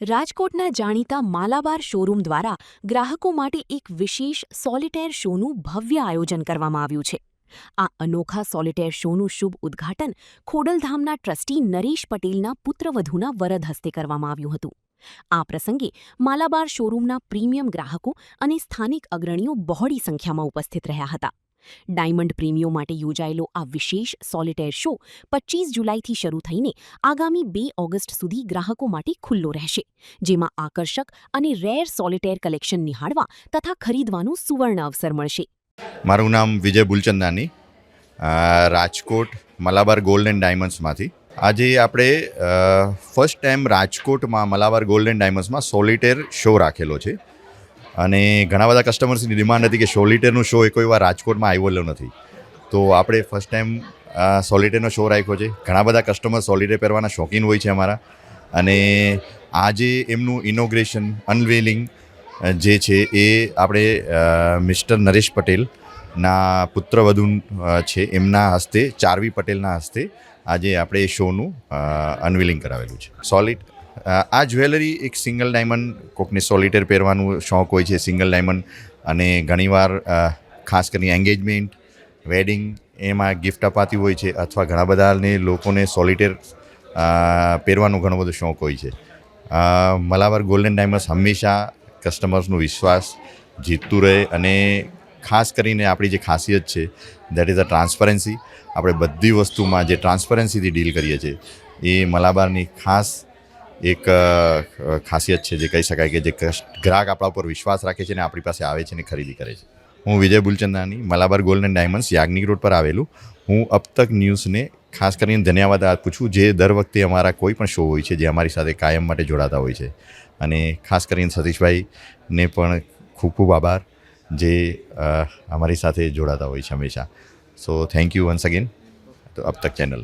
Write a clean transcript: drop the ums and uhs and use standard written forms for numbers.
રાજકોટના જાણીતા માલાબાર શોરૂમ દ્વારા ગ્રાહકો માટે એક વિશેષ સોલિટેર શોનું ભવ્ય આયોજન કરવામાં આવ્યું છે. આ અનોખા સોલિટેર શોનું શુભ ઉદ્ઘાટન ખોડલધામના ટ્રસ્ટી નરેશ પટેલના પુત્રવધૂના વરદ હસ્તે કરવામાં આવ્યું હતું. આ પ્રસંગે માલાબાર શોરૂમના પ્રીમિયમ ગ્રાહકો અને સ્થાનિક અગ્રણીઓ બહોળી સંખ્યામાં ઉપસ્થિત રહ્યા હતા. ડાયમંડ પ્રેમીઓ માટે યોજાયેલો આ વિશેષ સોલિટેર શો 25 જુલાઈથી શરૂ થઈને આગામી 2 ઓગસ્ટ સુધી ગ્રાહકો માટે ખુલ્લો રહેશે, જેમાં આકર્ષક અને રેર સોલિટેર કલેક્શન નિહાળવા તથા ખરીદવાનું સુવર્ણ અવસર મળશે. મારું નામ વિજય બુલચંદાની, રાજકોટ મલાબાર ગોલ્ડ એન્ડ ડાયમંડ્સમાંથી. આજે આપણે ફર્સ્ટ ટાઈમ રાજકોટમાં મલાબાર ગોલ્ડ એન્ડ ડાયમંડ્સમાં સોલિટેર શો રાખેલો છે. અને ઘણા બધા કસ્ટમર્સની ડિમાન્ડ હતી કે સોલિટેરનો શો એ કોઈ વાર રાજકોટમાં આવેલો નથી, તો આપણે ફર્સ્ટ ટાઈમ સોલિટેરનો શો રાખ્યો છે. ઘણા બધા કસ્ટમર સોલિટેર પહેરવાના શોખીન હોય છે અમારા, અને આજે એમનું ઇનોગ્રેશન અનવેલિંગ જે છે એ આપણે મિસ્ટર નરેશ પટેલના પુત્રવધુ છે એમના હસ્તે, ચારવી પટેલના હસ્તે આજે આપણે એ શોનું અનવેલિંગ કરાવેલું છે. આ જ્વેલરી એક સિંગલ ડાયમંડ, કોકને સોલિટેર પહેરવાનું શોખ હોય છે સિંગલ ડાયમંડ, અને ઘણીવાર ખાસ કરીને એન્ગેજમેન્ટ, વેડિંગ એમાં ગિફ્ટ અપાતી હોય છે, અથવા ઘણા બધાને લોકોને સોલિટેર પહેરવાનો ઘણો બધો શોખ હોય છે. મલાબાર ગોલ્ડ એન્ડ ડાયમંડ્સ હંમેશા કસ્ટમર્સનો વિશ્વાસ જીતતું રહે, અને ખાસ કરીને આપણી જે ખાસિયત છે દેટ ઇઝ અ ટ્રાન્સપરન્સી. આપણે બધી વસ્તુમાં જે ટ્રાન્સપરન્સીથી ડીલ કરીએ છીએ એ મલાબારની ખાસ એક ખાસિયત છે, જે કહી શકાય કે જે ગ્રાહક આપણા ઉપર વિશ્વાસ રાખે છે ને આપણી પાસે આવે છે ને ખરીદી કરે છે. હું Vijay Bulchandani, Malabar gold and diamonds, Yagnik road પર આવેલું. હું અબ તક ન્યૂઝને ખાસ કરીને ધન્યવાદ પૂછું, જે દર વખતે અમારા કોઈ પણ શો હોય છે જે અમારી સાથે કાયમ માટે જોડાતા હોય છે, અને ખાસ કરીને સતીશભાઈને પણ ખૂબ ખૂબ આભાર, જે અમારી સાથે જોડાતા હોય છે હંમેશા. So thank you once again તો અબ તક ચેનલ.